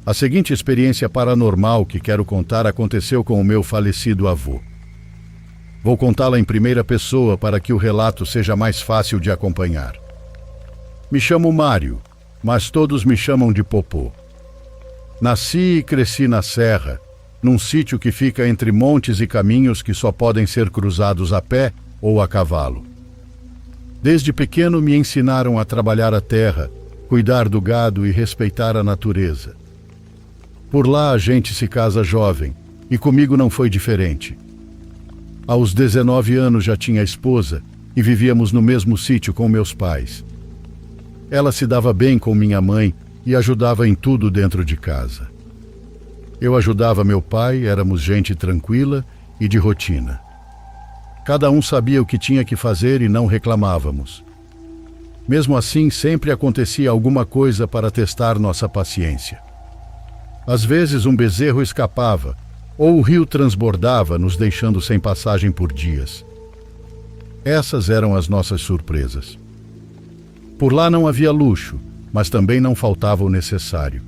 A seguinte experiência paranormal que quero contar aconteceu com o meu falecido avô. Vou contá-la em primeira pessoa para que o relato seja mais fácil de acompanhar. Me chamo Mário, mas todos me chamam de Popô. Nasci e cresci na serra, num sítio que fica entre montes e caminhos que só podem ser cruzados a pé ou a cavalo. Desde pequeno me ensinaram a trabalhar a terra, cuidar do gado e respeitar a natureza. Por lá a gente se casa jovem, e comigo não foi diferente. Aos 19 anos já tinha esposa e vivíamos no mesmo sítio com meus pais. Ela se dava bem com minha mãe e ajudava em tudo dentro de casa. Eu ajudava meu pai, éramos gente tranquila e de rotina. Cada um sabia o que tinha que fazer e não reclamávamos. Mesmo assim, sempre acontecia alguma coisa para testar nossa paciência. Às vezes um bezerro escapava, ou o rio transbordava, nos deixando sem passagem por dias. Essas eram as nossas surpresas. Por lá não havia luxo, mas também não faltava o necessário.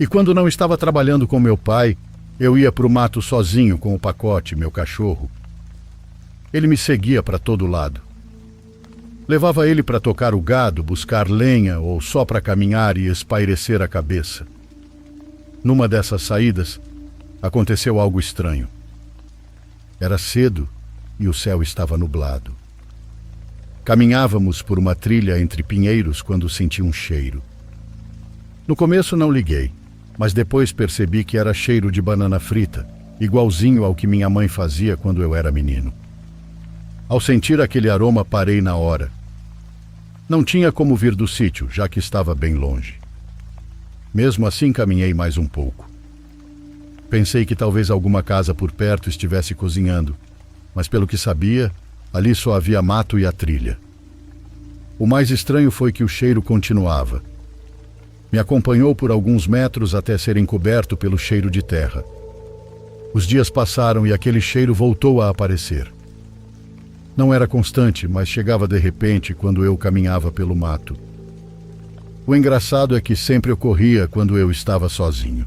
E quando não estava trabalhando com meu pai, eu ia para o mato sozinho com o Pacote, meu cachorro. Ele me seguia para todo lado. Levava ele para tocar o gado, buscar lenha ou só para caminhar e espairecer a cabeça. Numa dessas saídas, aconteceu algo estranho. Era cedo e o céu estava nublado. Caminhávamos por uma trilha entre pinheiros quando senti um cheiro. No começo não liguei, mas depois percebi que era cheiro de banana frita, igualzinho ao que minha mãe fazia quando eu era menino. Ao sentir aquele aroma, parei na hora. Não tinha como vir do sítio, já que estava bem longe. Mesmo assim, caminhei mais um pouco. Pensei que talvez alguma casa por perto estivesse cozinhando, mas pelo que sabia, ali só havia mato e a trilha. O mais estranho foi que o cheiro continuava. Me acompanhou por alguns metros até ser encoberto pelo cheiro de terra. Os dias passaram e aquele cheiro voltou a aparecer. Não era constante, mas chegava de repente quando eu caminhava pelo mato. O engraçado é que sempre ocorria quando eu estava sozinho.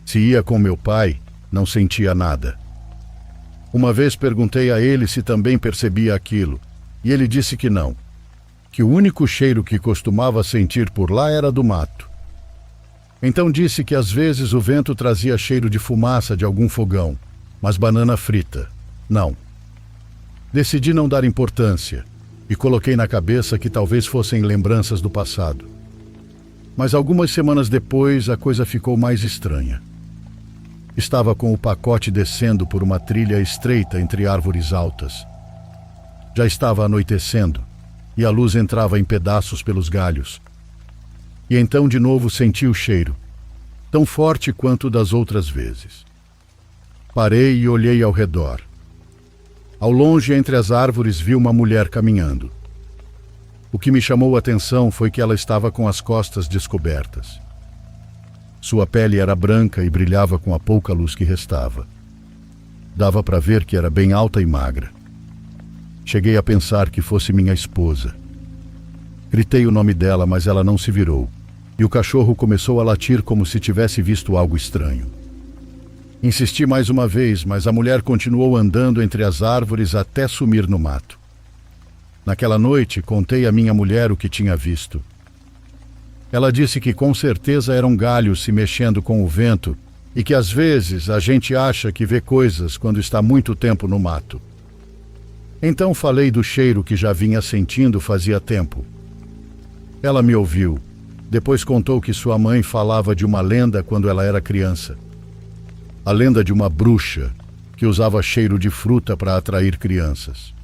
Se ia com meu pai, não sentia nada. Uma vez perguntei a ele se também percebia aquilo, e ele disse que não, que o único cheiro que costumava sentir por lá era do mato. Então disse que às vezes o vento trazia cheiro de fumaça de algum fogão, mas banana frita, não. Decidi não dar importância e coloquei na cabeça que talvez fossem lembranças do passado. Mas algumas semanas depois a coisa ficou mais estranha. Estava com o Pacote descendo por uma trilha estreita entre árvores altas. Já estava anoitecendo e a luz entrava em pedaços pelos galhos. E então de novo senti o cheiro, tão forte quanto das outras vezes. Parei e olhei ao redor. Ao longe, entre as árvores, vi uma mulher caminhando. O que me chamou a atenção foi que ela estava com as costas descobertas. Sua pele era branca e brilhava com a pouca luz que restava. Dava para ver que era bem alta e magra. Cheguei a pensar que fosse minha esposa. Gritei o nome dela, mas ela não se virou, e o cachorro começou a latir como se tivesse visto algo estranho. Insisti mais uma vez, mas a mulher continuou andando entre as árvores até sumir no mato. Naquela noite, contei à minha mulher o que tinha visto. Ela disse que com certeza eram galhos se mexendo com o vento e que às vezes a gente acha que vê coisas quando está muito tempo no mato. Então falei do cheiro que já vinha sentindo fazia tempo. Ela me ouviu. Depois contou que sua mãe falava de uma lenda quando ela era criança. A lenda de uma bruxa que usava cheiro de fruta para atrair crianças.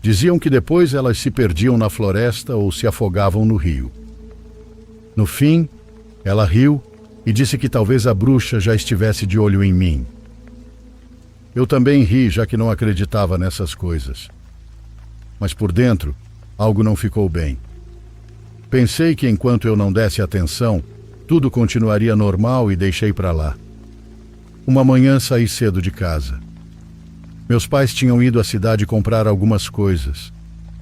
Diziam que depois elas se perdiam na floresta ou se afogavam no rio. No fim, ela riu e disse que talvez a bruxa já estivesse de olho em mim. Eu também ri, já que não acreditava nessas coisas. Mas por dentro, algo não ficou bem. Pensei que enquanto eu não desse atenção, tudo continuaria normal e deixei para lá. Uma manhã saí cedo de casa. Meus pais tinham ido à cidade comprar algumas coisas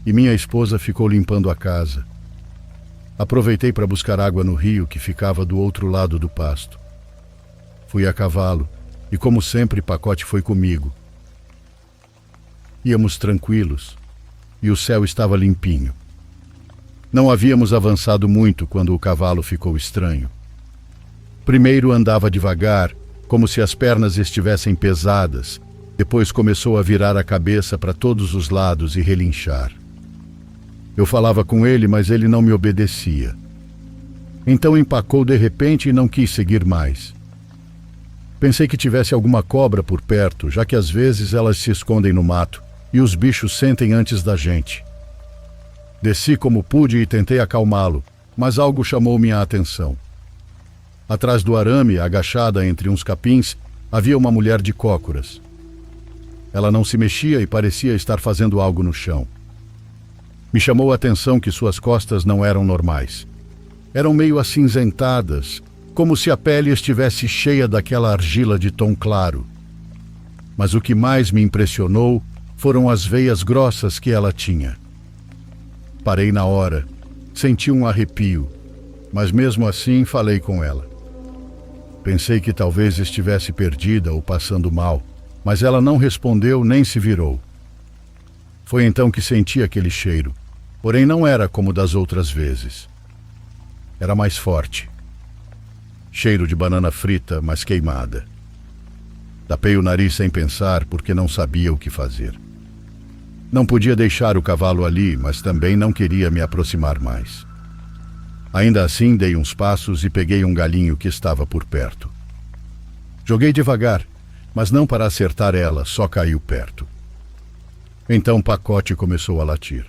e minha esposa ficou limpando a casa. Aproveitei para buscar água no rio que ficava do outro lado do pasto. Fui a cavalo e, como sempre, Pacote foi comigo. Íamos tranquilos e o céu estava limpinho. Não havíamos avançado muito quando o cavalo ficou estranho. Primeiro andava devagar, como se as pernas estivessem pesadas. Depois começou a virar a cabeça para todos os lados e relinchar. Eu falava com ele, mas ele não me obedecia. Então empacou de repente e não quis seguir mais. Pensei que tivesse alguma cobra por perto, já que às vezes elas se escondem no mato e os bichos sentem antes da gente. Desci como pude e tentei acalmá-lo, mas algo chamou minha atenção. Atrás do arame, agachada entre uns capins, havia uma mulher de cócoras. Ela não se mexia e parecia estar fazendo algo no chão. Me chamou a atenção que suas costas não eram normais. Eram meio acinzentadas, como se a pele estivesse cheia daquela argila de tom claro. Mas o que mais me impressionou foram as veias grossas que ela tinha. Parei na hora, senti um arrepio, mas mesmo assim falei com ela. Pensei que talvez estivesse perdida ou passando mal, mas ela não respondeu nem se virou. Foi então que senti aquele cheiro, porém não era como das outras vezes. Era mais forte. Cheiro de banana frita, mas queimada. Tapei o nariz sem pensar, porque não sabia o que fazer. Não podia deixar o cavalo ali, mas também não queria me aproximar mais. Ainda assim, dei uns passos e peguei um galinho que estava por perto. Joguei devagar, mas não para acertar ela, só caiu perto. Então Pacote começou a latir.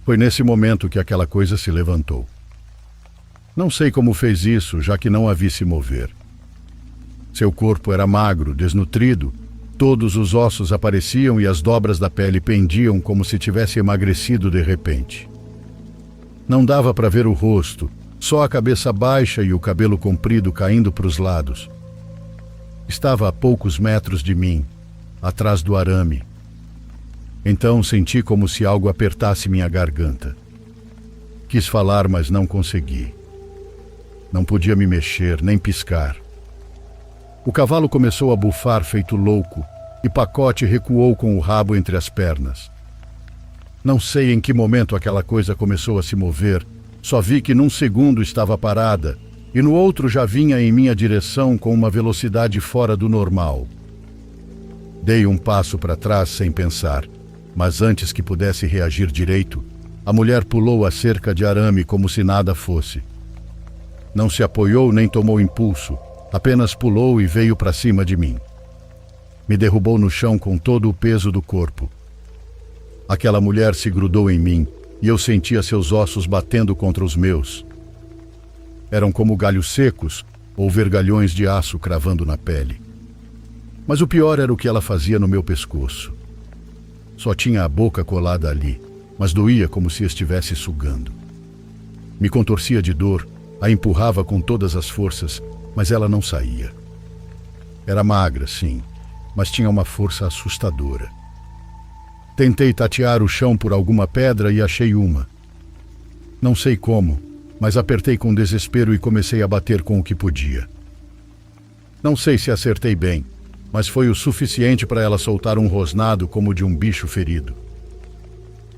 Foi nesse momento que aquela coisa se levantou. Não sei como fez isso, já que não a vi se mover. Seu corpo era magro, desnutrido, todos os ossos apareciam e as dobras da pele pendiam como se tivesse emagrecido de repente. Não dava para ver o rosto, só a cabeça baixa e o cabelo comprido caindo para os lados. Estava a poucos metros de mim, atrás do arame. Então senti como se algo apertasse minha garganta. Quis falar, mas não consegui. Não podia me mexer, nem piscar. O cavalo começou a bufar feito louco e Pacote recuou com o rabo entre as pernas. Não sei em que momento aquela coisa começou a se mover, só vi que num segundo estava parada e no outro já vinha em minha direção com uma velocidade fora do normal. Dei um passo para trás sem pensar, mas antes que pudesse reagir direito, a mulher pulou a cerca de arame como se nada fosse. Não se apoiou nem tomou impulso, apenas pulou e veio para cima de mim. Me derrubou no chão com todo o peso do corpo. Aquela mulher se grudou em mim e eu sentia seus ossos batendo contra os meus. Eram como galhos secos ou vergalhões de aço cravando na pele. Mas o pior era o que ela fazia no meu pescoço. Só tinha a boca colada ali, mas doía como se estivesse sugando. Me contorcia de dor, a empurrava com todas as forças, mas ela não saía. Era magra, sim, mas tinha uma força assustadora. Tentei tatear o chão por alguma pedra e achei uma. Não sei como, mas apertei com desespero e comecei a bater com o que podia. Não sei se acertei bem, mas foi o suficiente para ela soltar um rosnado como de um bicho ferido.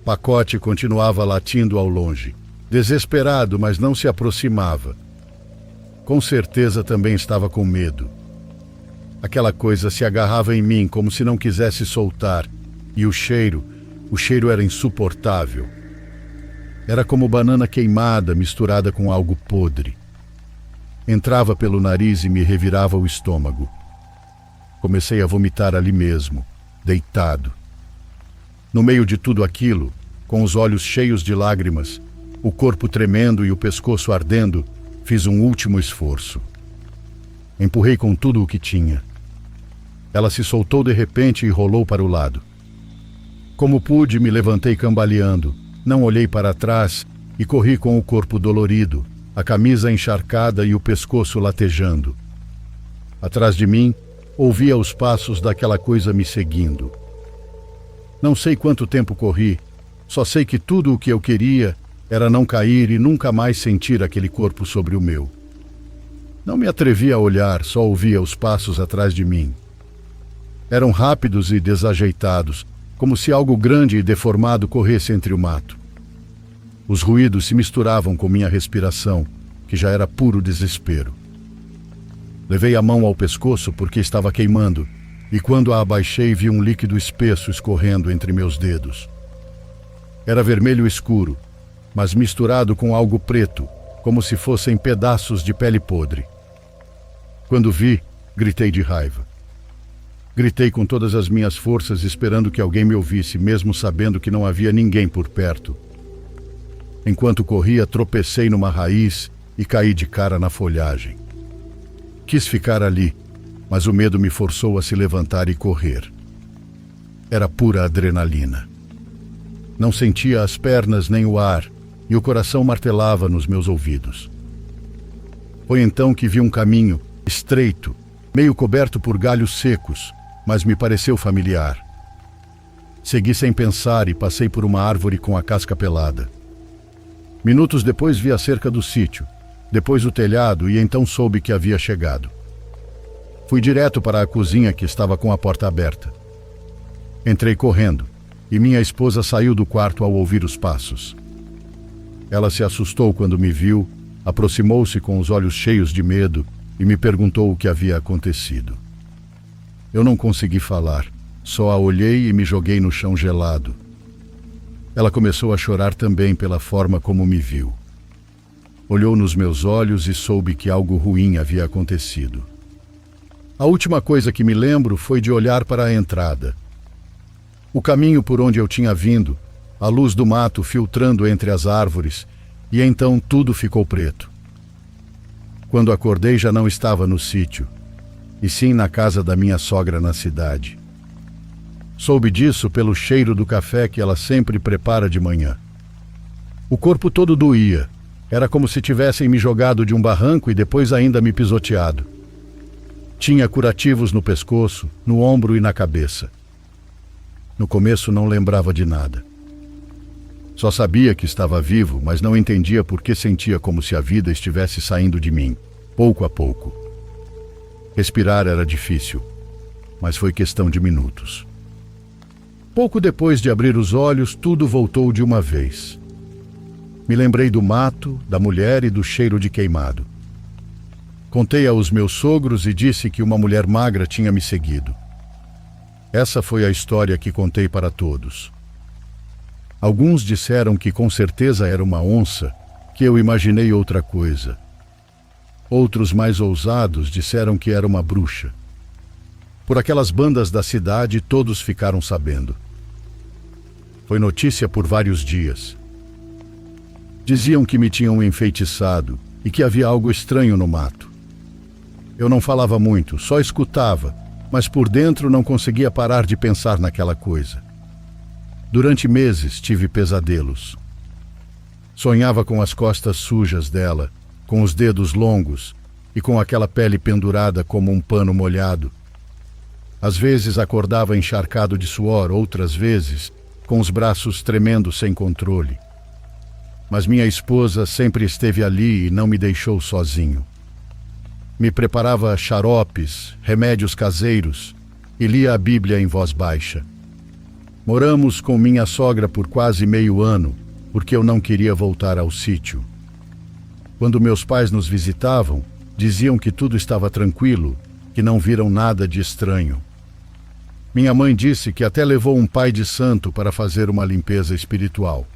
Pacote continuava latindo ao longe, desesperado, mas não se aproximava. Com certeza também estava com medo. Aquela coisa se agarrava em mim como se não quisesse soltar, e o cheiro era insuportável. Era como banana queimada misturada com algo podre. Entrava pelo nariz e me revirava o estômago. Comecei a vomitar ali mesmo, deitado. No meio de tudo aquilo, com os olhos cheios de lágrimas, o corpo tremendo e o pescoço ardendo, fiz um último esforço. Empurrei com tudo o que tinha. Ela se soltou de repente e rolou para o lado. Como pude, me levantei cambaleando, não olhei para trás e corri com o corpo dolorido, a camisa encharcada e o pescoço latejando. Atrás de mim, ouvia os passos daquela coisa me seguindo. Não sei quanto tempo corri, só sei que tudo o que eu queria era não cair e nunca mais sentir aquele corpo sobre o meu. Não me atrevia a olhar, só ouvia os passos atrás de mim. Eram rápidos e desajeitados, como se algo grande e deformado corresse entre o mato. Os ruídos se misturavam com minha respiração, que já era puro desespero. Levei a mão ao pescoço porque estava queimando, e quando a abaixei vi um líquido espesso escorrendo entre meus dedos. Era vermelho escuro, mas misturado com algo preto, como se fossem pedaços de pele podre. Quando vi, gritei de raiva. Gritei com todas as minhas forças, esperando que alguém me ouvisse, mesmo sabendo que não havia ninguém por perto. Enquanto corria, tropecei numa raiz e caí de cara na folhagem. Quis ficar ali, mas o medo me forçou a se levantar e correr. Era pura adrenalina. Não sentia as pernas nem o ar, e o coração martelava nos meus ouvidos. Foi então que vi um caminho estreito, meio coberto por galhos secos, mas me pareceu familiar. Segui sem pensar e passei por uma árvore com a casca pelada. Minutos depois vi a cerca do sítio, depois o telhado e então soube que havia chegado. Fui direto para a cozinha que estava com a porta aberta. Entrei correndo e minha esposa saiu do quarto ao ouvir os passos. Ela se assustou quando me viu, aproximou-se com os olhos cheios de medo e me perguntou o que havia acontecido. Eu não consegui falar, só a olhei e me joguei no chão gelado. Ela começou a chorar também pela forma como me viu. Olhou nos meus olhos e soube que algo ruim havia acontecido. A última coisa que me lembro foi de olhar para a entrada. O caminho por onde eu tinha vindo, a luz do mato filtrando entre as árvores, e então tudo ficou preto. Quando acordei já não estava no sítio, e sim na casa da minha sogra na cidade. Soube disso pelo cheiro do café que ela sempre prepara de manhã. O corpo todo doía, era como se tivessem me jogado de um barranco e depois ainda me pisoteado. Tinha curativos no pescoço, no ombro e na cabeça. No começo não lembrava de nada. Só sabia que estava vivo, mas não entendia por que sentia como se a vida estivesse saindo de mim, pouco a pouco. Respirar era difícil, mas foi questão de minutos. Pouco depois de abrir os olhos, tudo voltou de uma vez. Me lembrei do mato, da mulher e do cheiro de queimado. Contei aos meus sogros e disse que uma mulher magra tinha me seguido. Essa foi a história que contei para todos. Alguns disseram que com certeza era uma onça, que eu imaginei outra coisa. Outros mais ousados disseram que era uma bruxa. Por aquelas bandas da cidade, todos ficaram sabendo. Foi notícia por vários dias. Diziam que me tinham enfeitiçado e que havia algo estranho no mato. Eu não falava muito, só escutava, mas por dentro não conseguia parar de pensar naquela coisa. Durante meses tive pesadelos. Sonhava com as costas sujas dela, com os dedos longos e com aquela pele pendurada como um pano molhado. Às vezes acordava encharcado de suor, outras vezes com os braços tremendo sem controle. Mas minha esposa sempre esteve ali e não me deixou sozinho. Me preparava xaropes, remédios caseiros e lia a Bíblia em voz baixa. Moramos com minha sogra por quase meio ano, porque eu não queria voltar ao sítio. Quando meus pais nos visitavam, diziam que tudo estava tranquilo, que não viram nada de estranho. Minha mãe disse que até levou um pai de santo para fazer uma limpeza espiritual.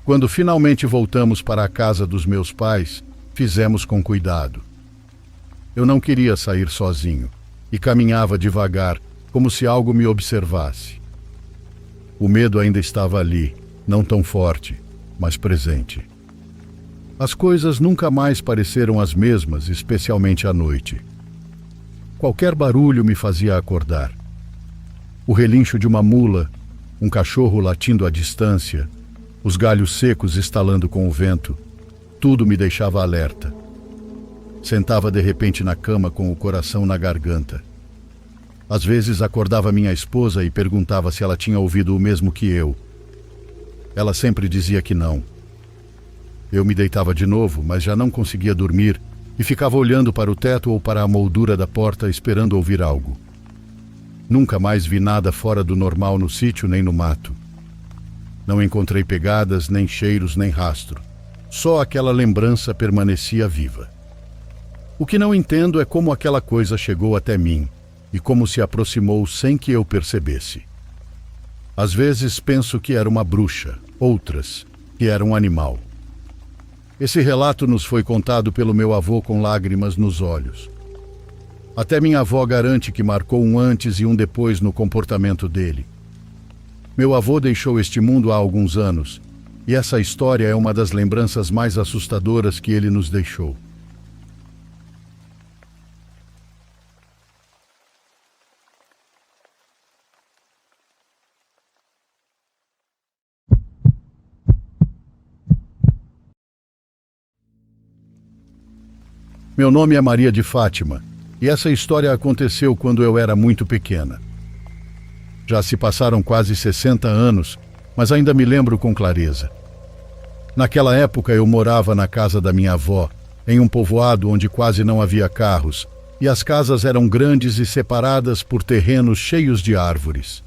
Quando finalmente voltamos para a casa dos meus pais, fizemos com cuidado. Eu não queria sair sozinho e caminhava devagar, como se algo me observasse. O medo ainda estava ali, não tão forte, mas presente. As coisas nunca mais pareceram as mesmas, especialmente à noite. Qualquer barulho me fazia acordar. O relincho de uma mula, um cachorro latindo à distância, os galhos secos estalando com o vento, tudo me deixava alerta. Sentava de repente na cama com o coração na garganta. Às vezes acordava minha esposa e perguntava se ela tinha ouvido o mesmo que eu. Ela sempre dizia que não, Eu me deitava de novo, mas já não conseguia dormir e ficava olhando para o teto ou para a moldura da porta esperando ouvir algo. Nunca mais vi nada fora do normal no sítio nem no mato. Não encontrei pegadas, nem cheiros, nem rastro. Só aquela lembrança permanecia viva. O que não entendo é como aquela coisa chegou até mim e como se aproximou sem que eu percebesse. Às vezes penso que era uma bruxa, outras que era um animal. Esse relato nos foi contado pelo meu avô com lágrimas nos olhos. Até minha avó garante que marcou um antes e um depois no comportamento dele. Meu avô deixou este mundo há alguns anos, e essa história é uma das lembranças mais assustadoras que ele nos deixou. Meu nome é Maria de Fátima, e essa história aconteceu quando eu era muito pequena. Já se passaram quase 60 anos, mas ainda me lembro com clareza. Naquela época eu morava na casa da minha avó, em um povoado onde quase não havia carros, e as casas eram grandes e separadas por terrenos cheios de árvores.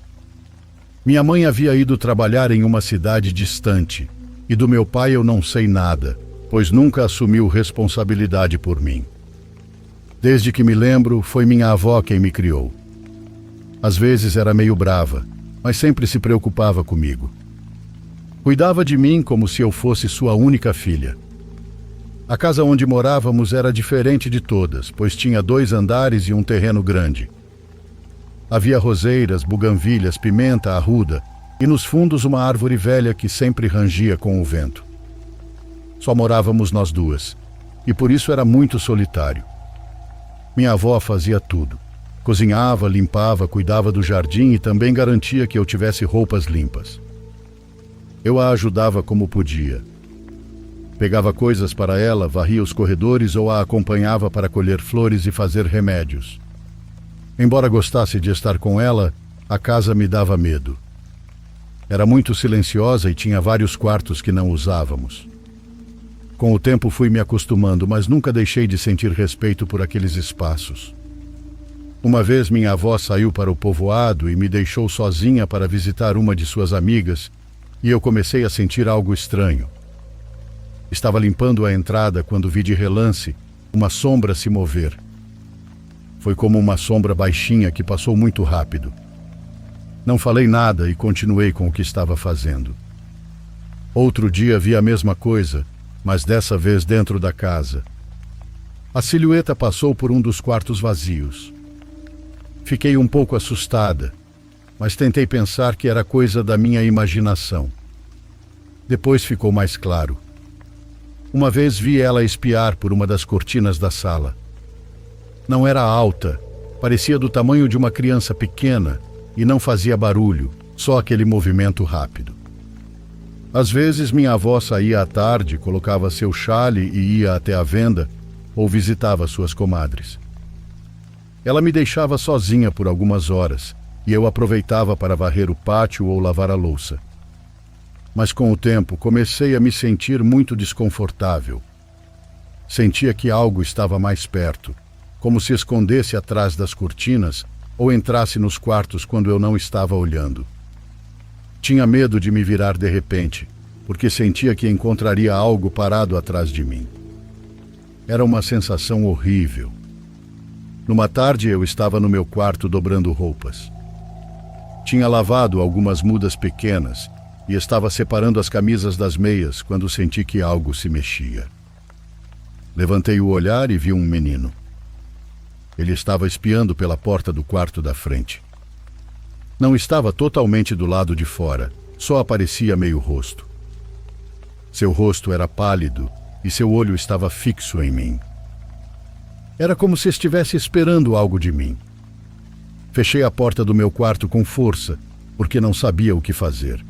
Minha mãe havia ido trabalhar em uma cidade distante, e do meu pai eu não sei nada, pois nunca assumiu responsabilidade por mim. Desde que me lembro, foi minha avó quem me criou. Às vezes era meio brava, mas sempre se preocupava comigo. Cuidava de mim como se eu fosse sua única filha. A casa onde morávamos era diferente de todas, pois tinha 2 andares e um terreno grande. Havia roseiras, buganvilhas, pimenta, arruda e nos fundos uma árvore velha que sempre rangia com o vento. Só morávamos nós duas, e por isso era muito solitário. Minha avó fazia tudo. Cozinhava, limpava, cuidava do jardim e também garantia que eu tivesse roupas limpas. Eu a ajudava como podia. Pegava coisas para ela, varria os corredores ou a acompanhava para colher flores e fazer remédios. Embora gostasse de estar com ela, a casa me dava medo. Era muito silenciosa e tinha vários quartos que não usávamos. Com o tempo fui me acostumando, mas nunca deixei de sentir respeito por aqueles espaços. Uma vez minha avó saiu para o povoado e me deixou sozinha para visitar uma de suas amigas, e eu comecei a sentir algo estranho. Estava limpando a entrada quando vi de relance uma sombra se mover. Foi como uma sombra baixinha que passou muito rápido. Não falei nada e continuei com o que estava fazendo. Outro dia vi a mesma coisa, mas dessa vez dentro da casa. A silhueta passou por um dos quartos vazios. Fiquei um pouco assustada, mas tentei pensar que era coisa da minha imaginação. Depois ficou mais claro. Uma vez vi ela espiar por uma das cortinas da sala. Não era alta, parecia do tamanho de uma criança pequena e não fazia barulho, só aquele movimento rápido. Às vezes minha avó saía à tarde, colocava seu chale e ia até a venda ou visitava suas comadres. Ela me deixava sozinha por algumas horas e eu aproveitava para varrer o pátio ou lavar a louça. Mas com o tempo comecei a me sentir muito desconfortável. Sentia que algo estava mais perto, como se escondesse atrás das cortinas ou entrasse nos quartos quando eu não estava olhando. Tinha medo de me virar de repente, porque sentia que encontraria algo parado atrás de mim. Era uma sensação horrível. Numa tarde eu estava no meu quarto dobrando roupas. Tinha lavado algumas mudas pequenas e estava separando as camisas das meias quando senti que algo se mexia. Levantei o olhar e vi um menino. Ele estava espiando pela porta do quarto da frente. Não estava totalmente do lado de fora, só aparecia meio rosto. Seu rosto era pálido e seu olho estava fixo em mim. Era como se estivesse esperando algo de mim. Fechei a porta do meu quarto com força, porque não sabia o que fazer.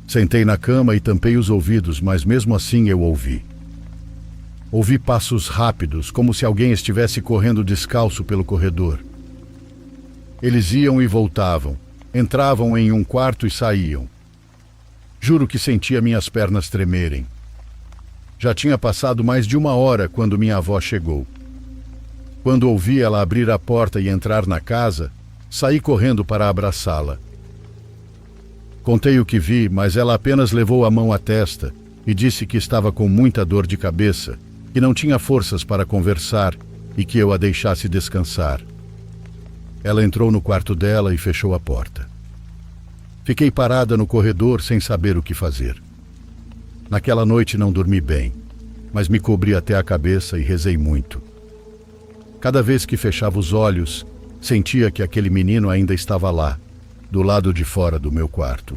Sentei na cama e tampei os ouvidos, mas mesmo assim eu ouvi. Ouvi passos rápidos, como se alguém estivesse correndo descalço pelo corredor. Eles iam e voltavam, entravam em um quarto e saíam. Juro que sentia minhas pernas tremerem. Já tinha passado mais de 1 hora quando minha avó chegou. Quando ouvi ela abrir a porta e entrar na casa, saí correndo para abraçá-la. Contei o que vi, mas ela apenas levou a mão à testa e disse que estava com muita dor de cabeça, que não tinha forças para conversar e que eu a deixasse descansar. Ela entrou no quarto dela e fechou a porta. Fiquei parada no corredor sem saber o que fazer. Naquela noite não dormi bem, mas me cobri até a cabeça e rezei muito. Cada vez que fechava os olhos, sentia que aquele menino ainda estava lá, do lado de fora do meu quarto.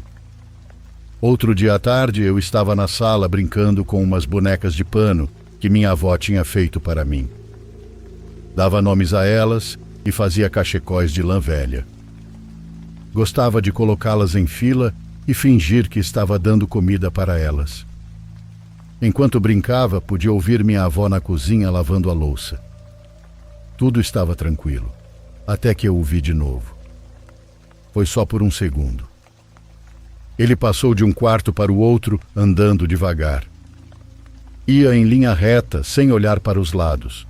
Outro dia à tarde, eu estava na sala brincando com umas bonecas de pano que minha avó tinha feito para mim. Dava nomes a elas e fazia cachecóis de lã velha. Gostava de colocá-las em fila e fingir que estava dando comida para elas. Enquanto brincava, podia ouvir minha avó na cozinha lavando a louça. Tudo estava tranquilo, até que eu o vi de novo. Foi só por um segundo. Ele passou de um quarto para o outro, andando devagar. Ia em linha reta, sem olhar para os lados.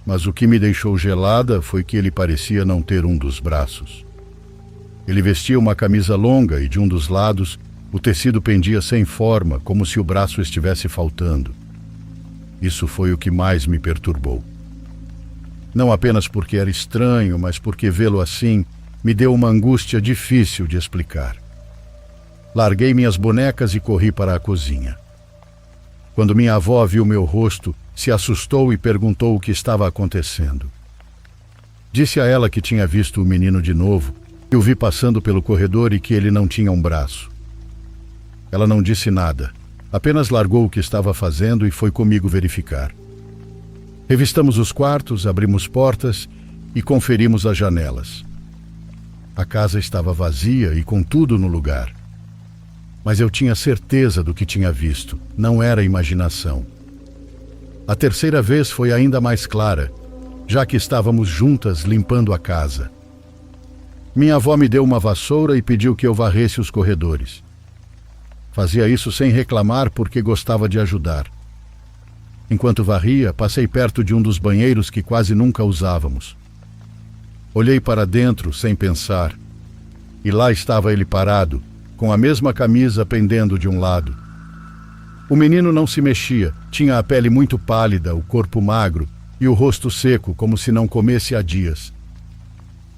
Mas o que me deixou gelada foi que ele parecia não ter um dos braços. Ele vestia uma camisa longa e de um dos lados o tecido pendia sem forma, como se o braço estivesse faltando. Isso foi o que mais me perturbou. Não apenas porque era estranho, mas porque vê-lo assim me deu uma angústia difícil de explicar. Larguei minhas bonecas e corri para a cozinha. Quando minha avó viu meu rosto, se assustou e perguntou o que estava acontecendo. Disse a ela que tinha visto o menino de novo, que o vi passando pelo corredor e que ele não tinha um braço. Ela não disse nada, apenas largou o que estava fazendo e foi comigo verificar. Revistamos os quartos, abrimos portas e conferimos as janelas. A casa estava vazia e com tudo no lugar. Mas eu tinha certeza do que tinha visto, não era imaginação. A terceira vez foi ainda mais clara, já que estávamos juntas limpando a casa. Minha avó me deu uma vassoura e pediu que eu varresse os corredores. Fazia isso sem reclamar porque gostava de ajudar. Enquanto varria, passei perto de um dos banheiros que quase nunca usávamos. Olhei para dentro sem pensar, e lá estava ele parado, com a mesma camisa pendendo de um lado. O menino não se mexia, tinha a pele muito pálida, o corpo magro e o rosto seco, como se não comesse há dias.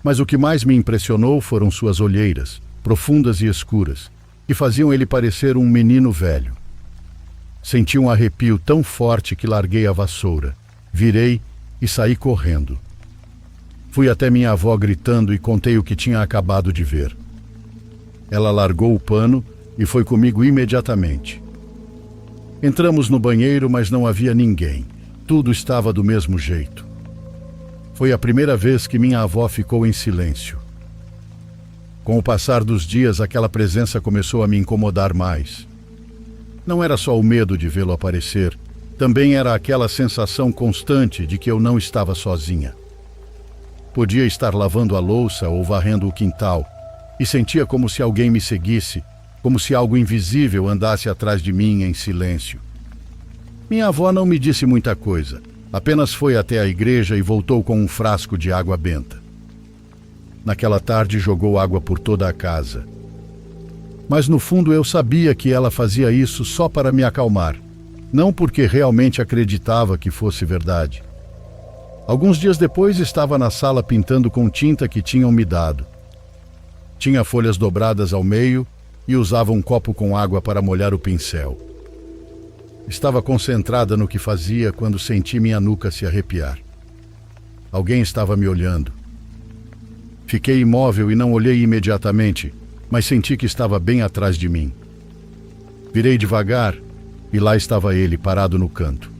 Mas o que mais me impressionou foram suas olheiras, profundas e escuras, que faziam ele parecer um menino velho. Senti um arrepio tão forte que larguei a vassoura, virei e saí correndo. Fui até minha avó gritando e contei o que tinha acabado de ver. Ela largou o pano e foi comigo imediatamente. Entramos no banheiro, mas não havia ninguém. Tudo estava do mesmo jeito. Foi a primeira vez que minha avó ficou em silêncio. Com o passar dos dias, aquela presença começou a me incomodar mais. Não era só o medo de vê-lo aparecer, também era aquela sensação constante de que eu não estava sozinha. Podia estar lavando a louça ou varrendo o quintal, e sentia como se alguém me seguisse, como se algo invisível andasse atrás de mim em silêncio. Minha avó não me disse muita coisa, apenas foi até a igreja e voltou com um frasco de água benta. Naquela tarde jogou água por toda a casa. Mas no fundo eu sabia que ela fazia isso só para me acalmar, não porque realmente acreditava que fosse verdade. Alguns dias depois estava na sala pintando com tinta que tinham me dado. Tinha folhas dobradas ao meio e usava um copo com água para molhar o pincel. Estava concentrada no que fazia quando senti minha nuca se arrepiar. Alguém estava me olhando. Fiquei imóvel e não olhei imediatamente, mas senti que estava bem atrás de mim. Virei devagar e lá estava ele, parado no canto.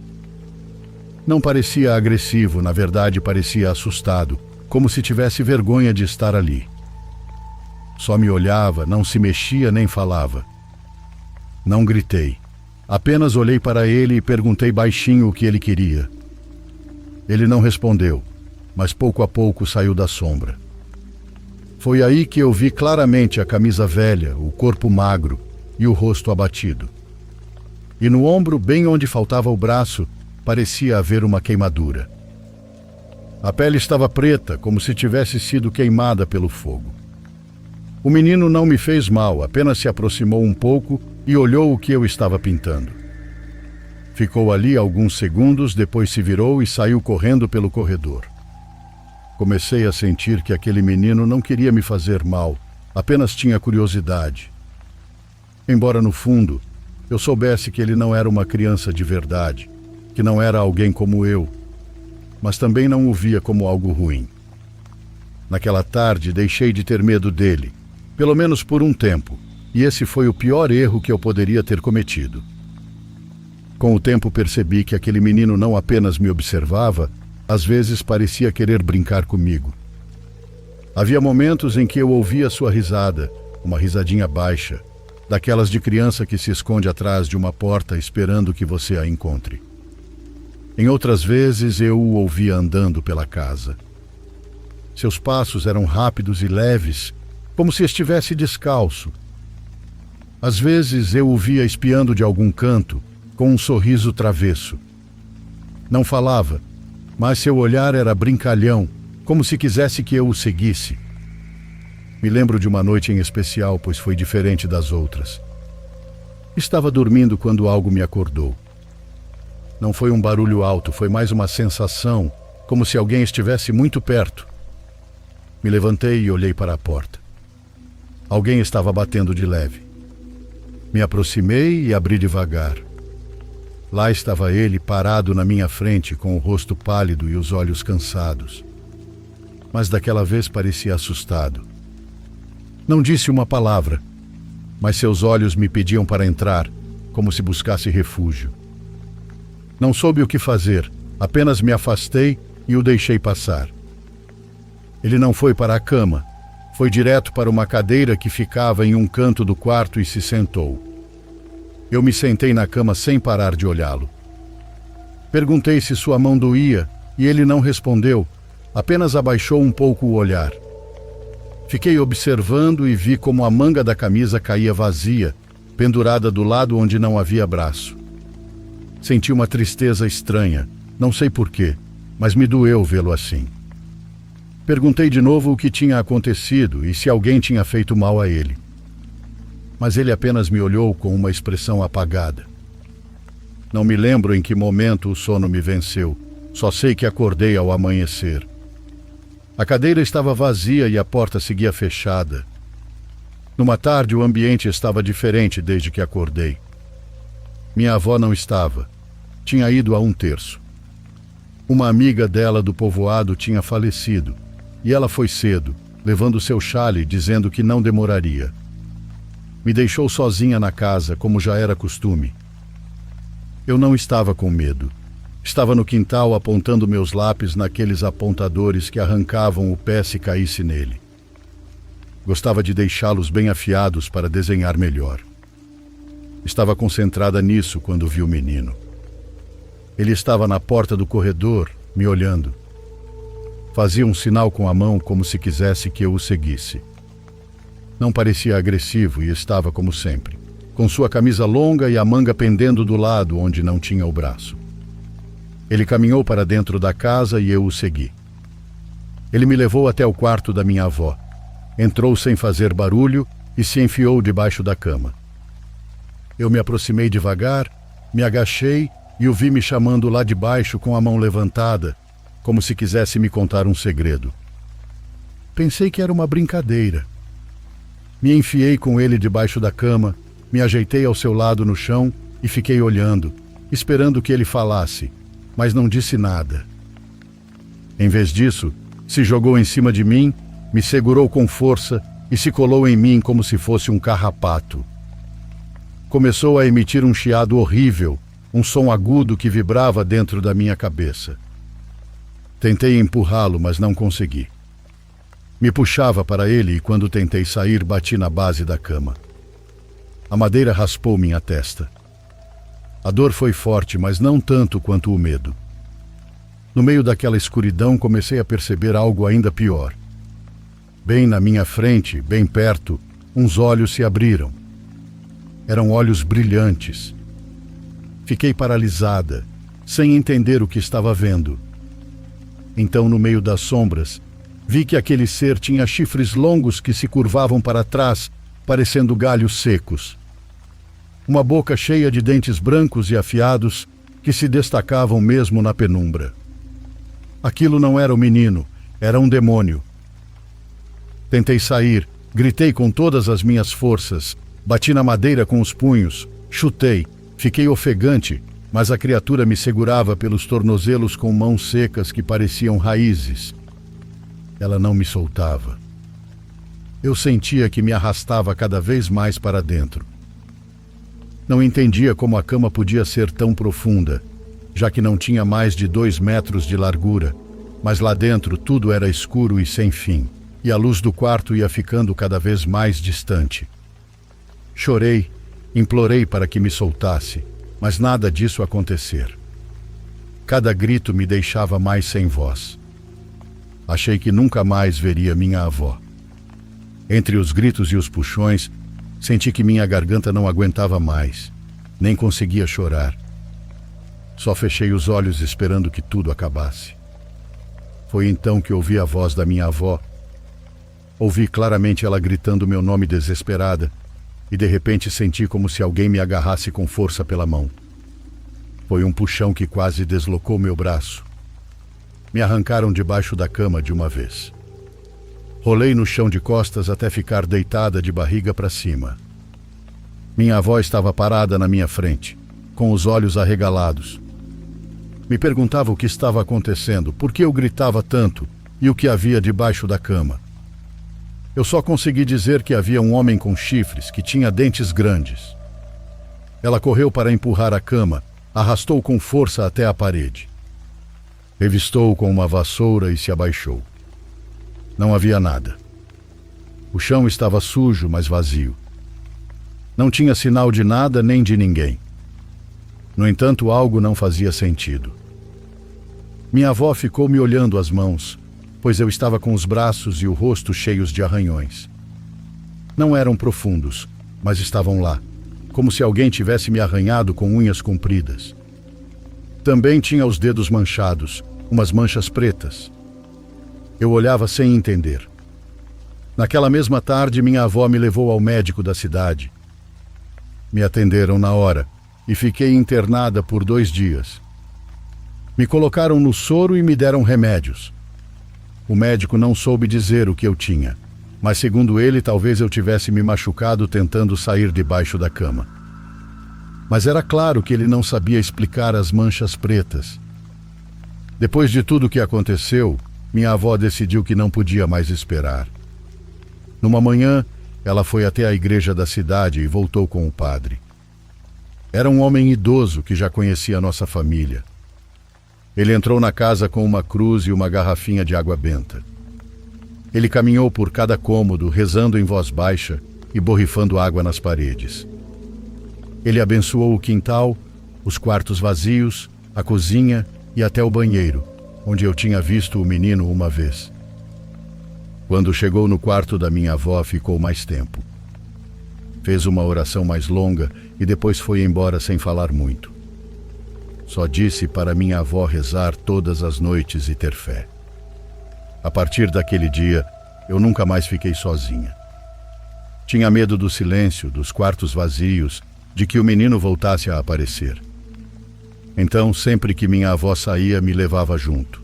Não parecia agressivo, na verdade parecia assustado, como se tivesse vergonha de estar ali. Só me olhava, não se mexia nem falava. Não gritei. Apenas olhei para ele e perguntei baixinho o que ele queria. Ele não respondeu, mas pouco a pouco saiu da sombra. Foi aí que eu vi claramente a camisa velha, o corpo magro e o rosto abatido. e no ombro, bem onde faltava o braço, parecia haver uma queimadura. A pele estava preta, como se tivesse sido queimada pelo fogo. O menino não me fez mal, apenas se aproximou um pouco e olhou o que eu estava pintando. Ficou ali alguns segundos, depois se virou e saiu correndo pelo corredor. Comecei a sentir que aquele menino não queria me fazer mal, apenas tinha curiosidade. Embora no fundo eu soubesse que ele não era uma criança de verdade, que não era alguém como eu, mas também não o via como algo ruim. Naquela tarde deixei de ter medo dele, pelo menos por um tempo, e esse foi o pior erro que eu poderia ter cometido. Com o tempo percebi que aquele menino não apenas me observava, às vezes parecia querer brincar comigo. Havia momentos em que eu ouvia sua risada, uma risadinha baixa, daquelas de criança que se esconde atrás de uma porta esperando que você a encontre. Em outras vezes eu o ouvia andando pela casa. Seus passos eram rápidos e leves, como se estivesse descalço. Às vezes eu o via espiando de algum canto, com um sorriso travesso. Não falava, mas seu olhar era brincalhão, como se quisesse que eu o seguisse. Me lembro de uma noite em especial, pois foi diferente das outras. Estava dormindo quando algo me acordou. Não foi um barulho alto, foi mais uma sensação, como se alguém estivesse muito perto. Me levantei e olhei para a porta. Alguém estava batendo de leve. Me aproximei e abri devagar. Lá estava ele parado na minha frente, com o rosto pálido e os olhos cansados. Mas daquela vez parecia assustado. Não disse uma palavra, mas seus olhos me pediam para entrar, como se buscasse refúgio. Não soube o que fazer, apenas me afastei e o deixei passar. Ele não foi para a cama, foi direto para uma cadeira que ficava em um canto do quarto e se sentou. Eu me sentei na cama sem parar de olhá-lo. Perguntei se sua mão doía e ele não respondeu, apenas abaixou um pouco o olhar. Fiquei observando e vi como a manga da camisa caía vazia, pendurada do lado onde não havia braço. Senti uma tristeza estranha, não sei porquê, mas me doeu vê-lo assim. Perguntei de novo o que tinha acontecido e se alguém tinha feito mal a ele. Mas ele apenas me olhou com uma expressão apagada. Não me lembro em que momento o sono me venceu, só sei que acordei ao amanhecer. A cadeira estava vazia e a porta seguia fechada. Numa tarde o ambiente estava diferente desde que acordei. Minha avó não estava. Tinha ido a 1/3. Uma amiga dela do povoado tinha falecido, e ela foi cedo, levando seu chale, dizendo que não demoraria. Me deixou sozinha na casa, como já era costume. Eu não estava com medo. Estava no quintal apontando meus lápis naqueles apontadores que arrancavam o pé se caísse nele. Gostava de deixá-los bem afiados para desenhar melhor. Estava concentrada nisso quando vi o menino. Ele estava na porta do corredor, me olhando. Fazia um sinal com a mão como se quisesse que eu o seguisse. Não parecia agressivo e estava como sempre, com sua camisa longa e a manga pendendo do lado onde não tinha o braço. Ele caminhou para dentro da casa e eu o segui. Ele me levou até o quarto da minha avó. Entrou sem fazer barulho e se enfiou debaixo da cama. Eu me aproximei devagar, me agachei e o vi me chamando lá de baixo com a mão levantada, como se quisesse me contar um segredo. Pensei que era uma brincadeira. Me enfiei com ele debaixo da cama, me ajeitei ao seu lado no chão e fiquei olhando, esperando que ele falasse, mas não disse nada. Em vez disso, se jogou em cima de mim, me segurou com força e se colou em mim como se fosse um carrapato. Começou a emitir um chiado horrível, um som agudo que vibrava dentro da minha cabeça. Tentei empurrá-lo, mas não consegui. Me puxava para ele e quando tentei sair, bati na base da cama. A madeira raspou minha testa. A dor foi forte, mas não tanto quanto o medo. No meio daquela escuridão, comecei a perceber algo ainda pior. Bem na minha frente, bem perto, uns olhos se abriram. Eram olhos brilhantes. Fiquei paralisada, sem entender o que estava vendo. Então, no meio das sombras, vi que aquele ser tinha chifres longos que se curvavam para trás, parecendo galhos secos. Uma boca cheia de dentes brancos e afiados que se destacavam mesmo na penumbra. Aquilo não era um menino, era um demônio. Tentei sair, gritei com todas as minhas forças, bati na madeira com os punhos, chutei, fiquei ofegante, mas a criatura me segurava pelos tornozelos com mãos secas que pareciam raízes. Ela não me soltava. Eu sentia que me arrastava cada vez mais para dentro. Não entendia como a cama podia ser tão profunda, já que não tinha mais de 2 metros de largura, mas lá dentro tudo era escuro e sem fim, e a luz do quarto ia ficando cada vez mais distante. Chorei, implorei para que me soltasse, mas nada disso acontecer. Cada grito me deixava mais sem voz. Achei que nunca mais veria minha avó. Entre os gritos e os puxões, senti que minha garganta não aguentava mais, nem conseguia chorar. Só fechei os olhos esperando que tudo acabasse. Foi então que ouvi a voz da minha avó. Ouvi claramente ela gritando meu nome desesperada, e de repente senti como se alguém me agarrasse com força pela mão. Foi um puxão que quase deslocou meu braço. Me arrancaram debaixo da cama de uma vez. Rolei no chão de costas até ficar deitada de barriga para cima. Minha avó estava parada na minha frente, com os olhos arregalados. Me perguntava o que estava acontecendo, por que eu gritava tanto e o que havia debaixo da cama. Eu só consegui dizer que havia um homem com chifres, que tinha dentes grandes. Ela correu para empurrar a cama, arrastou com força até a parede. Revistou com uma vassoura e se abaixou. Não havia nada. O chão estava sujo, mas vazio. Não tinha sinal de nada nem de ninguém. No entanto, algo não fazia sentido. Minha avó ficou me olhando as mãos, pois eu estava com os braços e o rosto cheios de arranhões. Não eram profundos, mas estavam lá, como se alguém tivesse me arranhado com unhas compridas. Também tinha os dedos manchados, umas manchas pretas. Eu olhava sem entender. Naquela mesma tarde, minha avó me levou ao médico da cidade. Me atenderam na hora e fiquei internada por 2 dias. Me colocaram no soro e me deram remédios. O médico não soube dizer o que eu tinha, mas segundo ele, talvez eu tivesse me machucado tentando sair debaixo da cama. Mas era claro que ele não sabia explicar as manchas pretas. Depois de tudo o que aconteceu, minha avó decidiu que não podia mais esperar. Numa manhã, ela foi até a igreja da cidade e voltou com o padre. Era um homem idoso que já conhecia a nossa família. Ele entrou na casa com uma cruz e uma garrafinha de água benta. Ele caminhou por cada cômodo, rezando em voz baixa e borrifando água nas paredes. Ele abençoou o quintal, os quartos vazios, a cozinha e até o banheiro, onde eu tinha visto o menino uma vez. Quando chegou no quarto da minha avó, ficou mais tempo. Fez uma oração mais longa e depois foi embora sem falar muito. Só disse para minha avó rezar todas as noites e ter fé. A partir daquele dia, eu nunca mais fiquei sozinha. Tinha medo do silêncio, dos quartos vazios, de que o menino voltasse a aparecer. Então, sempre que minha avó saía, me levava junto.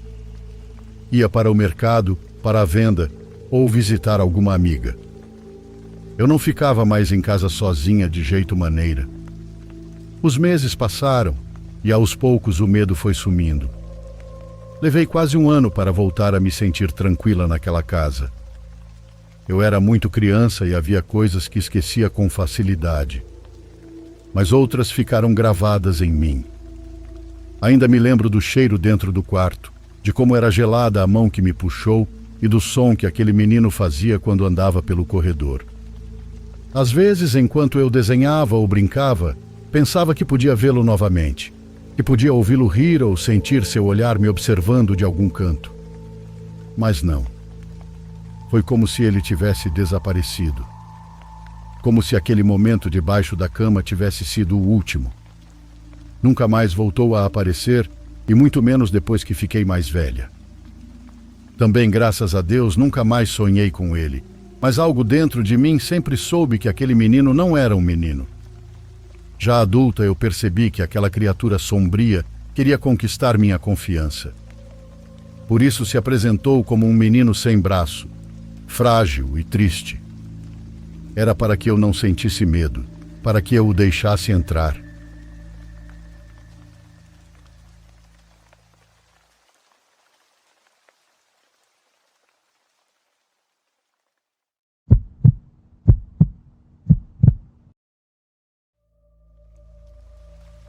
Ia para o mercado, para a venda ou visitar alguma amiga. Eu não ficava mais em casa sozinha de jeito maneira. Os meses passaram e aos poucos o medo foi sumindo. Levei quase 1 ano para voltar a me sentir tranquila naquela casa. Eu era muito criança e havia coisas que esquecia com facilidade. Mas outras ficaram gravadas em mim. Ainda me lembro do cheiro dentro do quarto, de como era gelada a mão que me puxou e do som que aquele menino fazia quando andava pelo corredor. Às vezes, enquanto eu desenhava ou brincava, pensava que podia vê-lo novamente, que podia ouvi-lo rir ou sentir seu olhar me observando de algum canto. Mas não. Foi como se ele tivesse desaparecido. Como se aquele momento debaixo da cama tivesse sido o último. Nunca mais voltou a aparecer, e muito menos depois que fiquei mais velha. Também, graças a Deus, nunca mais sonhei com ele, mas algo dentro de mim sempre soube que aquele menino não era um menino. Já adulta, eu percebi que aquela criatura sombria queria conquistar minha confiança. Por isso se apresentou como um menino sem braço, frágil e triste. Era para que eu não sentisse medo, para que eu o deixasse entrar.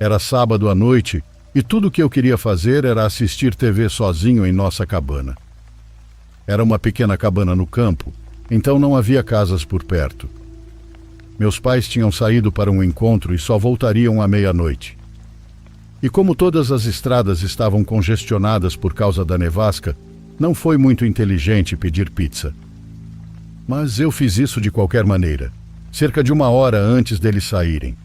Era sábado à noite e tudo o que eu queria fazer era assistir TV sozinho em nossa cabana. Era uma pequena cabana no campo, então não havia casas por perto. Meus pais tinham saído para um encontro e só voltariam à meia-noite. E como todas as estradas estavam congestionadas por causa da nevasca, não foi muito inteligente pedir pizza. Mas eu fiz isso de qualquer maneira, cerca de 1 hora antes deles saírem.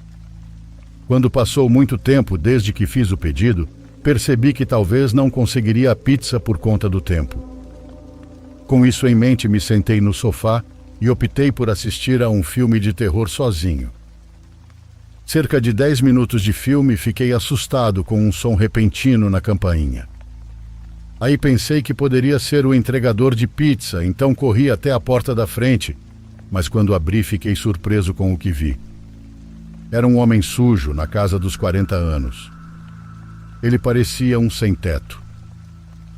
Quando passou muito tempo desde que fiz o pedido, percebi que talvez não conseguiria a pizza por conta do tempo. Com isso em mente, me sentei no sofá e optei por assistir a um filme de terror sozinho. Cerca de 10 minutos de filme, fiquei assustado com um som repentino na campainha. Aí pensei que poderia ser o entregador de pizza, então corri até a porta da frente, mas quando abri fiquei surpreso com o que vi. Era um homem sujo, na casa dos 40 anos. Ele parecia um sem-teto.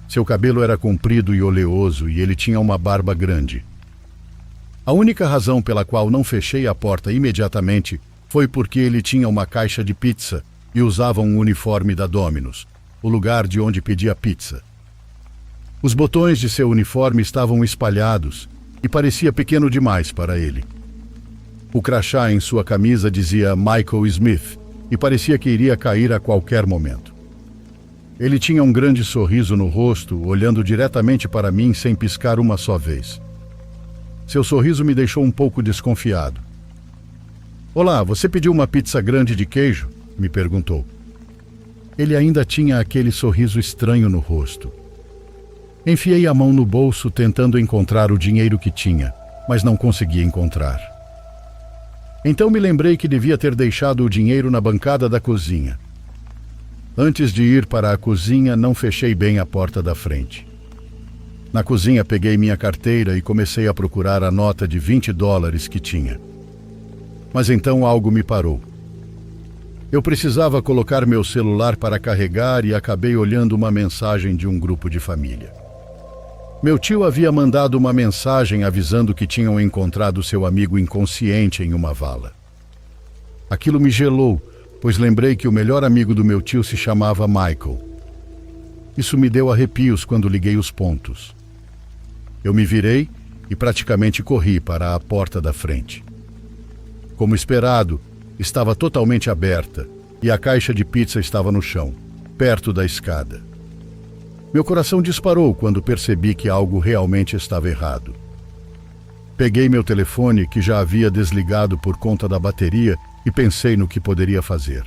Seu cabelo era comprido e oleoso e ele tinha uma barba grande. A única razão pela qual não fechei a porta imediatamente foi porque ele tinha uma caixa de pizza e usava um uniforme da Domino's, o lugar de onde pedia pizza. Os botões de seu uniforme estavam espalhados e parecia pequeno demais para ele. O crachá em sua camisa dizia Michael Smith e parecia que iria cair a qualquer momento. Ele tinha um grande sorriso no rosto, olhando diretamente para mim sem piscar uma só vez. Seu sorriso me deixou um pouco desconfiado. "Olá, você pediu uma pizza grande de queijo?" me perguntou. Ele ainda tinha aquele sorriso estranho no rosto. Enfiei a mão no bolso tentando encontrar o dinheiro que tinha, mas não conseguia encontrar. Então me lembrei que devia ter deixado o dinheiro na bancada da cozinha. Antes de ir para a cozinha, não fechei bem a porta da frente. Na cozinha peguei minha carteira e comecei a procurar a nota de $20 que tinha. Mas então algo me parou. Eu precisava colocar meu celular para carregar e acabei olhando uma mensagem de um grupo de família. Meu tio havia mandado uma mensagem avisando que tinham encontrado seu amigo inconsciente em uma vala. Aquilo me gelou, pois lembrei que o melhor amigo do meu tio se chamava Michael. Isso me deu arrepios quando liguei os pontos. Eu me virei e praticamente corri para a porta da frente. Como esperado, estava totalmente aberta e a caixa de pizza estava no chão, perto da escada. Meu coração disparou quando percebi que algo realmente estava errado. Peguei meu telefone, que já havia desligado por conta da bateria, e pensei no que poderia fazer.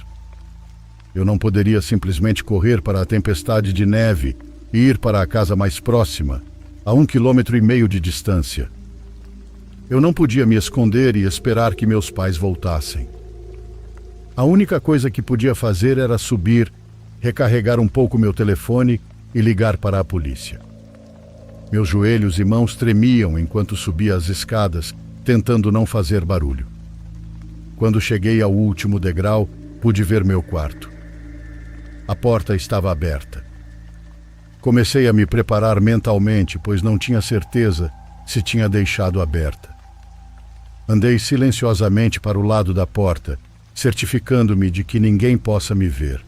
Eu não poderia simplesmente correr para a tempestade de neve e ir para a casa mais próxima, a 1,5 km de distância. Eu não podia me esconder e esperar que meus pais voltassem. A única coisa que podia fazer era subir, recarregar um pouco meu telefone e ligar para a polícia. Meus joelhos e mãos tremiam enquanto subia as escadas, tentando não fazer barulho. Quando cheguei ao último degrau, pude ver meu quarto. A porta estava aberta. Comecei a me preparar mentalmente, pois não tinha certeza se tinha deixado aberta. Andei silenciosamente para o lado da porta, certificando-me de que ninguém possa me ver.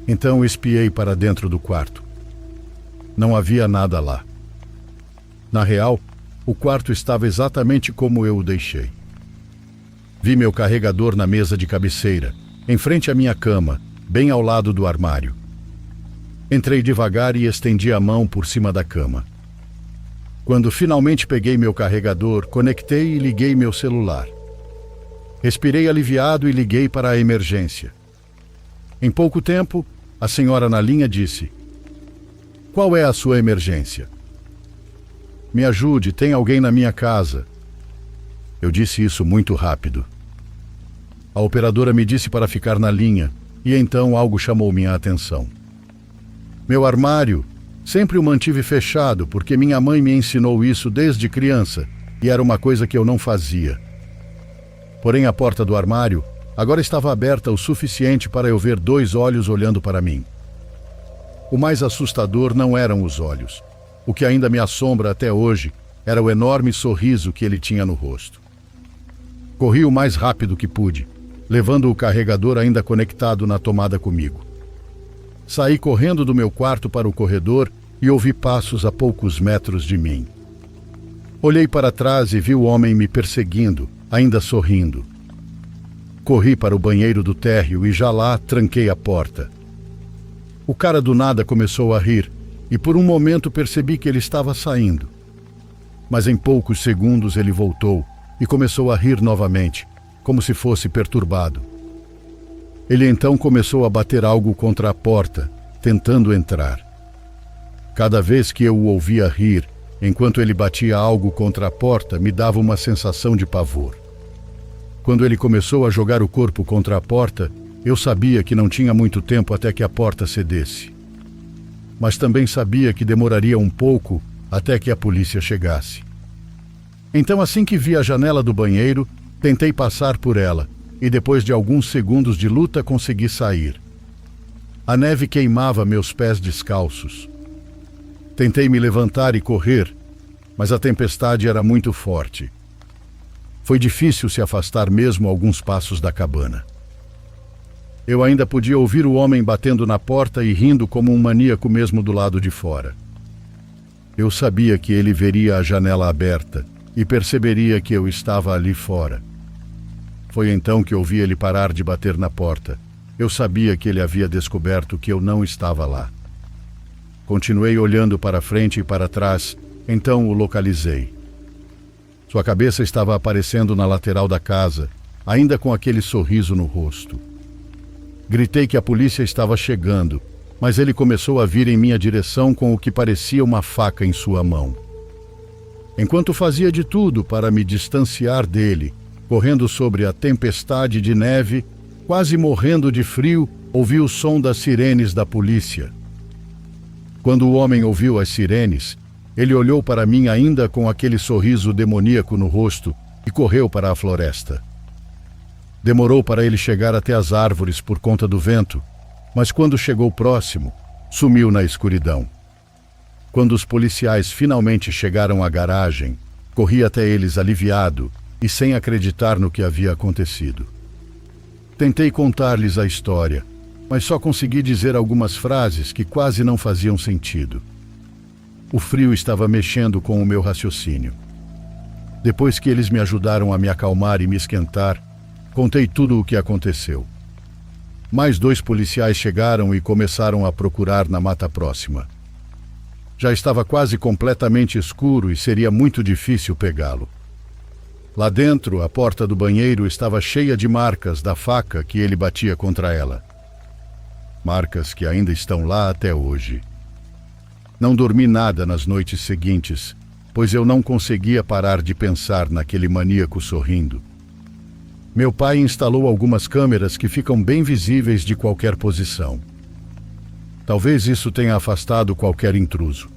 Então espiei para dentro do quarto. Não havia nada lá. Na real, o quarto estava exatamente como eu o deixei. Vi meu carregador na mesa de cabeceira, em frente à minha cama, bem ao lado do armário. Entrei devagar e estendi a mão por cima da cama. Quando finalmente peguei meu carregador, conectei e liguei meu celular. Respirei aliviado e liguei para a emergência. Em pouco tempo, a senhora na linha disse: "Qual é a sua emergência?" "Me ajude, tem alguém na minha casa." Eu disse isso muito rápido. A operadora me disse para ficar na linha, e então algo chamou minha atenção. Meu armário sempre o mantive fechado porque minha mãe me ensinou isso desde criança, e era uma coisa que eu não fazia. Porém, a porta do armário agora estava aberta o suficiente para eu ver 2 olhos olhando para mim. O mais assustador não eram os olhos. O que ainda me assombra até hoje era o enorme sorriso que ele tinha no rosto. Corri o mais rápido que pude, levando o carregador ainda conectado na tomada comigo. Saí correndo do meu quarto para o corredor e ouvi passos a poucos metros de mim. Olhei para trás e vi o homem me perseguindo, ainda sorrindo. Corri para o banheiro do térreo e já lá tranquei a porta. O cara do nada começou a rir e por um momento percebi que ele estava saindo. Mas em poucos segundos ele voltou e começou a rir novamente, como se fosse perturbado. Ele então começou a bater algo contra a porta, tentando entrar. Cada vez que eu o ouvia rir, enquanto ele batia algo contra a porta, me dava uma sensação de pavor. Quando ele começou a jogar o corpo contra a porta, eu sabia que não tinha muito tempo até que a porta cedesse. Mas também sabia que demoraria um pouco até que a polícia chegasse. Então, assim que vi a janela do banheiro, tentei passar por ela e depois de alguns segundos de luta consegui sair. A neve queimava meus pés descalços. Tentei me levantar e correr, mas a tempestade era muito forte. Foi difícil se afastar mesmo alguns passos da cabana. Eu ainda podia ouvir o homem batendo na porta e rindo como um maníaco mesmo do lado de fora. Eu sabia que ele veria a janela aberta e perceberia que eu estava ali fora. Foi então que ouvi ele parar de bater na porta. Eu sabia que ele havia descoberto que eu não estava lá. Continuei olhando para frente e para trás, então o localizei. Sua cabeça estava aparecendo na lateral da casa, ainda com aquele sorriso no rosto. Gritei que a polícia estava chegando, mas ele começou a vir em minha direção com o que parecia uma faca em sua mão. Enquanto fazia de tudo para me distanciar dele, correndo sobre a tempestade de neve, quase morrendo de frio, ouvi o som das sirenes da polícia. Quando o homem ouviu as sirenes, ele olhou para mim ainda com aquele sorriso demoníaco no rosto e correu para a floresta. Demorou para ele chegar até as árvores por conta do vento, mas quando chegou próximo, sumiu na escuridão. Quando os policiais finalmente chegaram à garagem, corri até eles aliviado e sem acreditar no que havia acontecido. Tentei contar-lhes a história, mas só consegui dizer algumas frases que quase não faziam sentido. O frio estava mexendo com o meu raciocínio. Depois que eles me ajudaram a me acalmar e me esquentar, contei tudo o que aconteceu. Mais 2 policiais chegaram e começaram a procurar na mata próxima. Já estava quase completamente escuro e seria muito difícil pegá-lo. Lá dentro, a porta do banheiro estava cheia de marcas da faca que ele batia contra ela. Marcas que ainda estão lá até hoje. Não dormi nada nas noites seguintes, pois eu não conseguia parar de pensar naquele maníaco sorrindo. Meu pai instalou algumas câmeras que ficam bem visíveis de qualquer posição. Talvez isso tenha afastado qualquer intruso.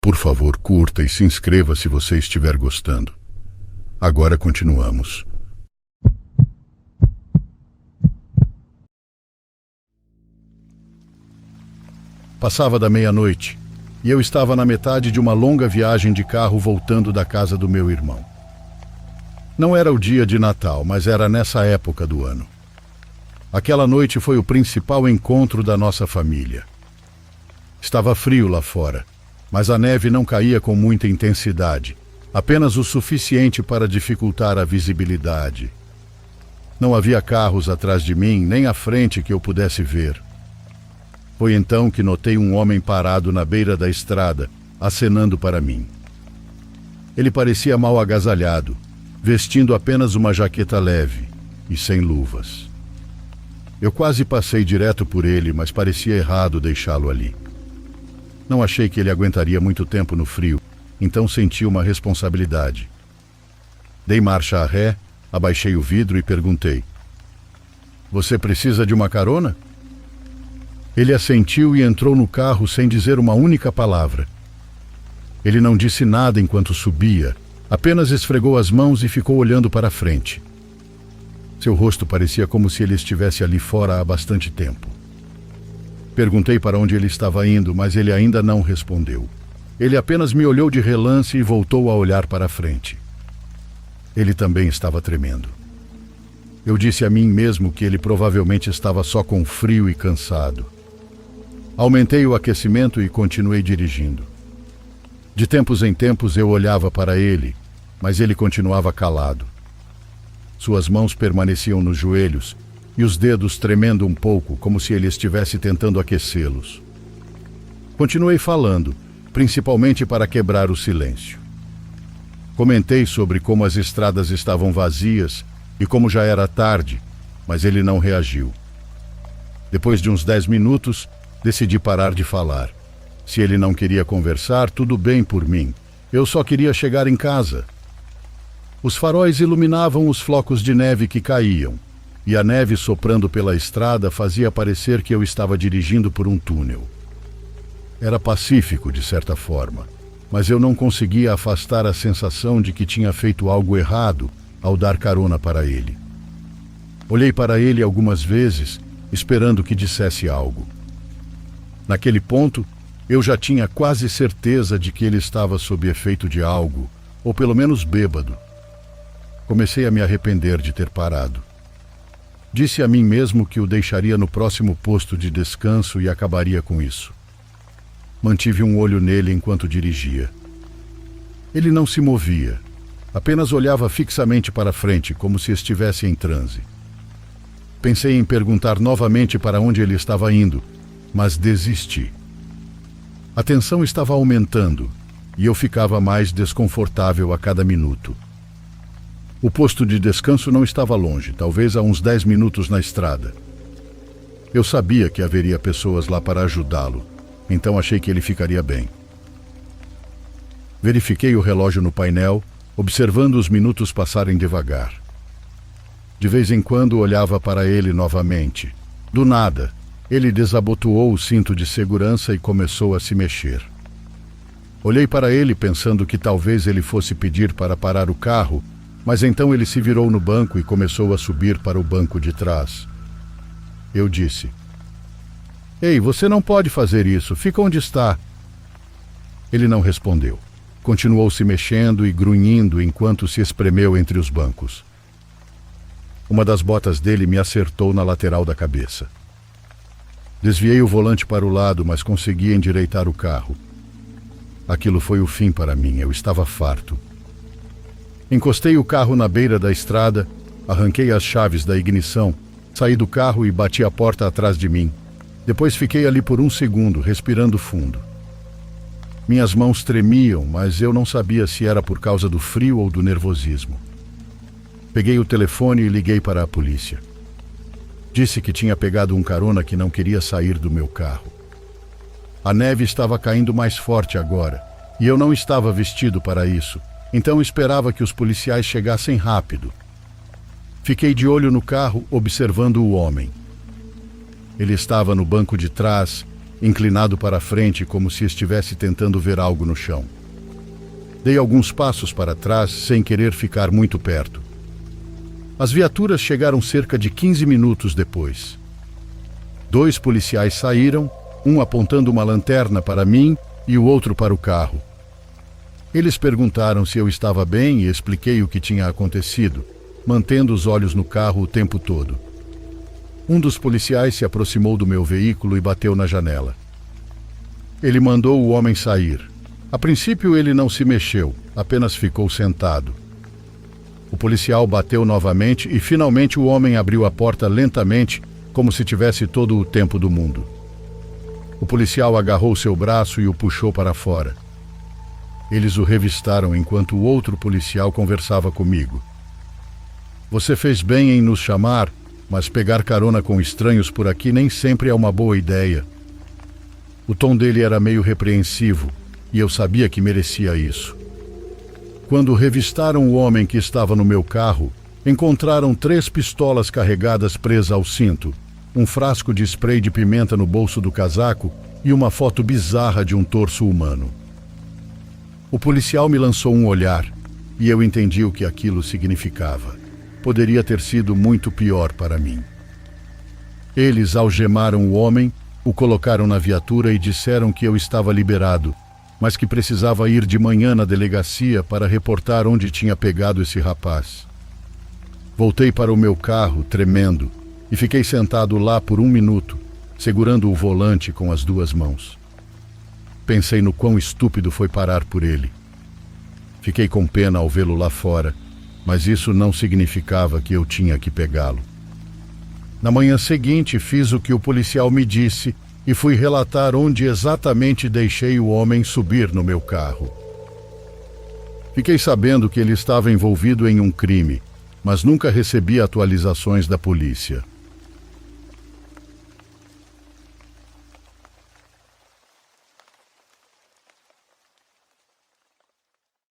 Por favor, curta e se inscreva se você estiver gostando. Agora continuamos. Passava da meia-noite e eu estava na metade de uma longa viagem de carro voltando da casa do meu irmão. Não era o dia de Natal, mas era nessa época do ano. Aquela noite foi o principal encontro da nossa família. Estava frio lá fora, mas a neve não caía com muita intensidade, apenas o suficiente para dificultar a visibilidade. Não havia carros atrás de mim, nem à frente que eu pudesse ver. Foi então que notei um homem parado na beira da estrada, acenando para mim. Ele parecia mal agasalhado, vestindo apenas uma jaqueta leve e sem luvas. Eu quase passei direto por ele, mas parecia errado deixá-lo ali. Não achei que ele aguentaria muito tempo no frio, então senti uma responsabilidade. Dei marcha a ré, abaixei o vidro e perguntei: "Você precisa de uma carona?" Ele assentiu e entrou no carro sem dizer uma única palavra. Ele não disse nada enquanto subia, apenas esfregou as mãos e ficou olhando para a frente. Seu rosto parecia como se ele estivesse ali fora há bastante tempo. Perguntei para onde ele estava indo, mas ele ainda não respondeu. Ele apenas me olhou de relance e voltou a olhar para a frente. Ele também estava tremendo. Eu disse a mim mesmo que ele provavelmente estava só com frio e cansado. Aumentei o aquecimento e continuei dirigindo. De tempos em tempos eu olhava para ele, mas ele continuava calado. Suas mãos permaneciam nos joelhos e os dedos tremendo um pouco, como se ele estivesse tentando aquecê-los. Continuei falando, principalmente para quebrar o silêncio. Comentei sobre como as estradas estavam vazias e como já era tarde, mas ele não reagiu. Depois de uns 10 minutos, decidi parar de falar. Se ele não queria conversar, tudo bem por mim. Eu só queria chegar em casa. Os faróis iluminavam os flocos de neve que caíam, e a neve soprando pela estrada fazia parecer que eu estava dirigindo por um túnel. Era pacífico, de certa forma, mas eu não conseguia afastar a sensação de que tinha feito algo errado ao dar carona para ele. Olhei para ele algumas vezes, esperando que dissesse algo. Naquele ponto, eu já tinha quase certeza de que ele estava sob efeito de algo, ou pelo menos bêbado. Comecei a me arrepender de ter parado. Disse a mim mesmo que o deixaria no próximo posto de descanso e acabaria com isso. Mantive um olho nele enquanto dirigia. Ele não se movia, apenas olhava fixamente para frente, como se estivesse em transe. Pensei em perguntar novamente para onde ele estava indo, mas desisti. A tensão estava aumentando e eu ficava mais desconfortável a cada minuto. O posto de descanso não estava longe, talvez a uns 10 minutos na estrada. Eu sabia que haveria pessoas lá para ajudá-lo, então achei que ele ficaria bem. Verifiquei o relógio no painel, observando os minutos passarem devagar. De vez em quando olhava para ele novamente. Do nada, ele desabotoou o cinto de segurança e começou a se mexer. Olhei para ele pensando que talvez ele fosse pedir para parar o carro, mas então ele se virou no banco e começou a subir para o banco de trás. Eu disse: "Ei, você não pode fazer isso, fica onde está." Ele não respondeu. Continuou se mexendo e grunhindo enquanto se espremeu entre os bancos. Uma das botas dele me acertou na lateral da cabeça. Desviei o volante para o lado, mas consegui endireitar o carro. Aquilo foi o fim para mim, eu estava farto. Encostei o carro na beira da estrada, arranquei as chaves da ignição, saí do carro e bati a porta atrás de mim. Depois fiquei ali por um segundo, respirando fundo. Minhas mãos tremiam, mas eu não sabia se era por causa do frio ou do nervosismo. Peguei o telefone e liguei para a polícia. Disse que tinha pegado um carona que não queria sair do meu carro. A neve estava caindo mais forte agora, e eu não estava vestido para isso, então esperava que os policiais chegassem rápido. Fiquei de olho no carro, observando o homem. Ele estava no banco de trás, inclinado para a frente, como se estivesse tentando ver algo no chão. Dei alguns passos para trás, sem querer ficar muito perto. As viaturas chegaram cerca de 15 minutos depois. 2 policiais saíram, um apontando uma lanterna para mim e o outro para o carro. Eles perguntaram se eu estava bem e expliquei o que tinha acontecido, mantendo os olhos no carro o tempo todo. Um dos policiais se aproximou do meu veículo e bateu na janela. Ele mandou o homem sair. A princípio ele não se mexeu, apenas ficou sentado. O policial bateu novamente e finalmente o homem abriu a porta lentamente, como se tivesse todo o tempo do mundo. O policial agarrou seu braço e o puxou para fora. Eles o revistaram enquanto o outro policial conversava comigo. Você fez bem em nos chamar, mas pegar carona com estranhos por aqui nem sempre é uma boa ideia. O tom dele era meio repreensivo, e eu sabia que merecia isso. Quando revistaram o homem que estava no meu carro, encontraram 3 pistolas carregadas presas ao cinto, um frasco de spray de pimenta no bolso do casaco e uma foto bizarra de um torso humano. O policial me lançou um olhar, e eu entendi o que aquilo significava. Poderia ter sido muito pior para mim. Eles algemaram o homem, o colocaram na viatura e disseram que eu estava liberado, mas que precisava ir de manhã na delegacia para reportar onde tinha pegado esse rapaz. Voltei para o meu carro, tremendo, e fiquei sentado lá por 1 minuto, segurando o volante com as 2 mãos. Pensei no quão estúpido foi parar por ele. Fiquei com pena ao vê-lo lá fora, mas isso não significava que eu tinha que pegá-lo. Na manhã seguinte, fiz o que o policial me disse e fui relatar onde exatamente deixei o homem subir no meu carro. Fiquei sabendo que ele estava envolvido em um crime, mas nunca recebi atualizações da polícia.